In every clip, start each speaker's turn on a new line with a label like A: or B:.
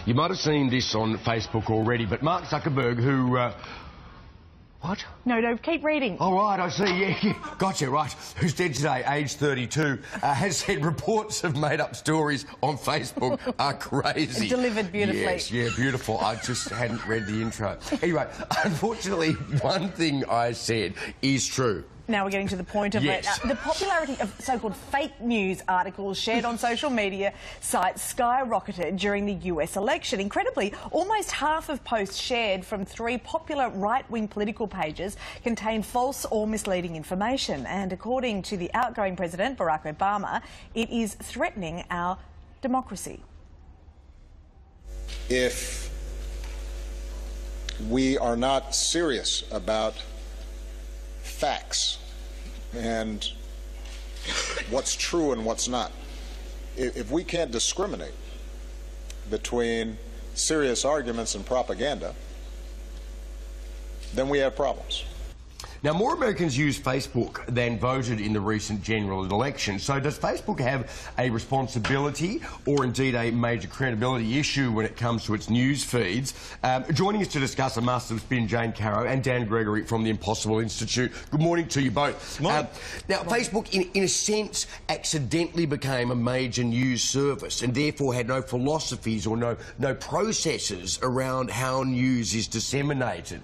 A: You might have seen this on Facebook already, but Mark Zuckerberg, who... What?
B: No, keep reading.
A: Oh, right, I see, yeah. Gotcha, right. Who's dead today, aged 32, has said reports of made-up stories on Facebook are crazy.
B: Delivered beautifully.
A: Yes, yeah, beautiful. I just hadn't read the intro. Anyway, unfortunately, one thing I said is true.
B: Now we're getting to the point of it. The popularity of so-called fake news articles shared on social media sites skyrocketed during the US election. Incredibly, almost half of posts shared from 3 popular right-wing political pages contained false or misleading information. And according to the outgoing president, Barack Obama, it is threatening our democracy.
C: If we are not serious about facts and what's true and what's not, if we can't discriminate between serious arguments and propaganda, then we have problems.
A: Now, more Americans use Facebook than voted in the recent general election. So does Facebook have a responsibility or indeed a major credibility issue when it comes to its news feeds? Joining us to discuss a master of spin, Jane Caro and Dan Gregory from the Impossible Institute. Good morning to you both.
D: Now,
A: Facebook, in a sense, accidentally became a major news service and therefore had no philosophies or no processes around how news is disseminated.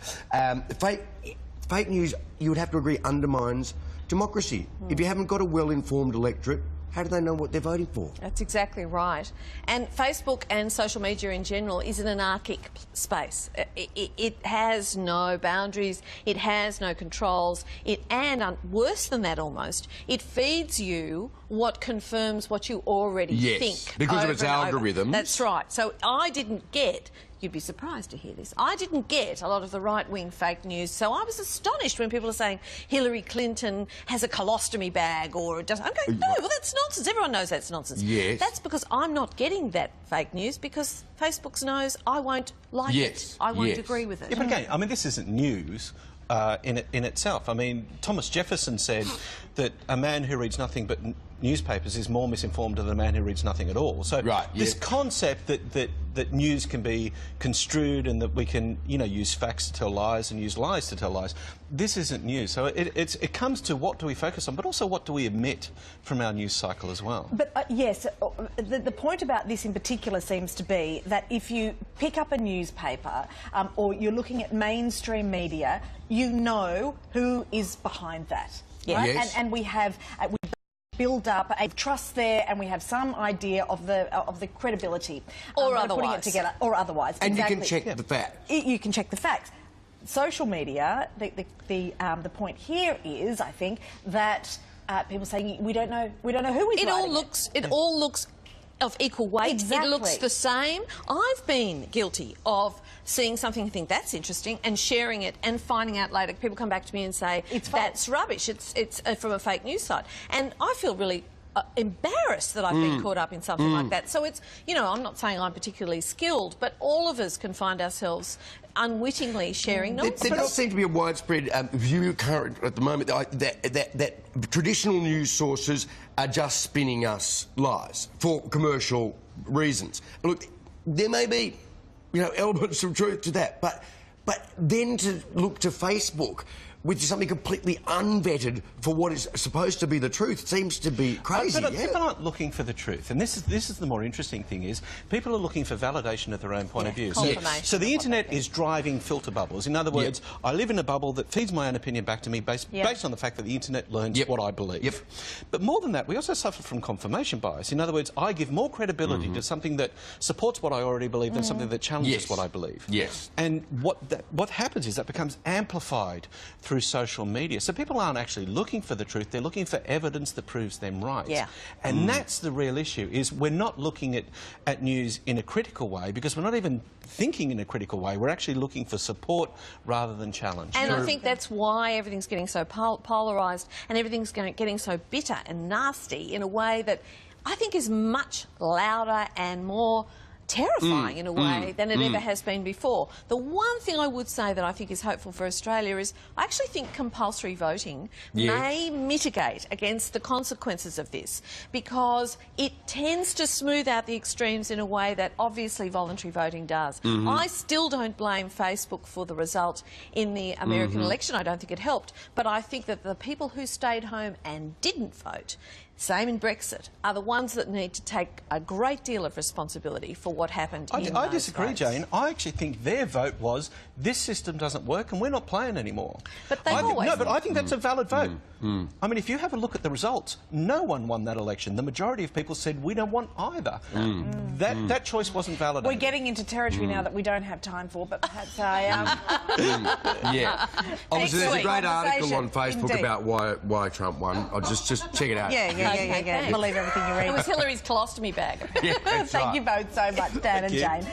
A: Fake news, you would have to agree, undermines democracy. If you haven't got a well-informed electorate, how do they know what they're voting for?
E: That's exactly right. And Facebook and social media in general is an anarchic space. It has no boundaries, it has no controls, and worse than that almost, it feeds you what confirms what you already think.
A: Because of its algorithms.
E: That's right. So I didn't get... You'd be surprised to hear this. I didn't get a lot of the right-wing fake news, so I was astonished when people are saying Hillary Clinton has a colostomy bag or it doesn't. I'm going, no, well, that's nonsense. Everyone knows that's nonsense.
A: Yes.
E: That's because I'm not getting that fake news because Facebook knows I won't like it. I won't agree with it.
D: Yeah, but again, I mean, this isn't news in itself. I mean, Thomas Jefferson said that a man who reads nothing but newspapers is more misinformed than a man who reads nothing at all. So this concept that news can be construed and that we can, you know, use facts to tell lies and use lies to tell lies, this isn't news. So it comes to what do we focus on, but also what do we omit from our news cycle as well.
B: But yes, the point about this in particular seems to be that if you pick up a newspaper or you're looking at mainstream media, you know who is behind that. Right?
A: Yes.
B: And we have... we build up a trust there, and we have some idea of the credibility,
E: or otherwise,
B: putting it together, or otherwise.
A: And
B: exactly.
A: you can check the facts.
B: You can check the facts. Social media. The point here is, I think, that people saying we don't know who is writing it.
E: It all looks of equal weight.
B: Exactly.
E: It looks the same. I've been guilty of seeing something and think that's interesting and sharing it and finding out later people come back to me and say that's rubbish. It's from a fake news site, and I feel really embarrassed that I've been caught up in something like that. So it's, you know, I'm not saying I'm particularly skilled, but all of us can find ourselves unwittingly sharing nonsense.
A: There does seem to be a widespread view current at the moment that traditional news sources are just spinning us lies for commercial reasons. Look, there may be, you know, elements of truth to that, but then to look to Facebook, which is something completely unvetted for what is supposed to be the truth, seems to be crazy.
D: But people aren't looking for the truth, and this is the more interesting thing, is people are looking for validation of their own point of view. So the internet is driving filter bubbles. In other words, I live in a bubble that feeds my own opinion back to me based on the fact that the internet learns what I believe. But more than that, we also suffer from confirmation bias. In other words, I give more credibility to something that supports what I already believe than something that challenges what I believe. And what happens is that becomes amplified through social media. So people aren't actually looking for the truth, they're looking for evidence that proves them right. And that's the real issue, is we're not looking at news in a critical way, because we're not even thinking in a critical way. We're actually looking for support rather than challenge.
E: And I think that's why everything's getting so polarised and everything's getting so bitter and nasty in a way that I think is much louder and more terrifying in a way than it ever has been before. The one thing I would say that I think is hopeful for Australia is I actually think compulsory voting may mitigate against the consequences of this, because it tends to smooth out the extremes in a way that obviously voluntary voting does. I still don't blame Facebook for the result in the American election. I don't think it helped, but I think that the people who stayed home and didn't vote, same in Brexit, are the ones that need to take a great deal of responsibility for what happened in
D: I
E: those
D: disagree,
E: votes.
D: Jane. I actually think their vote was, this system doesn't work and we're not playing anymore.
E: But they've always...
D: No, but I think that's a valid vote. I mean, if you have a look at the results, no one won that election. The majority of people said we don't want either. That choice wasn't validated.
B: We're getting into territory now that we don't have time for, but perhaps I
A: Yeah. Obviously, there's a great article on
B: conversation.
A: Facebook
B: Indeed.
A: about why Trump won. I'll just check it out.
B: Yeah.
E: Thanks.
B: Believe everything you read.
E: It was Hillary's colostomy bag.
A: Yeah, that's
B: Thank
A: right.
B: you both so much, Dan and Jane.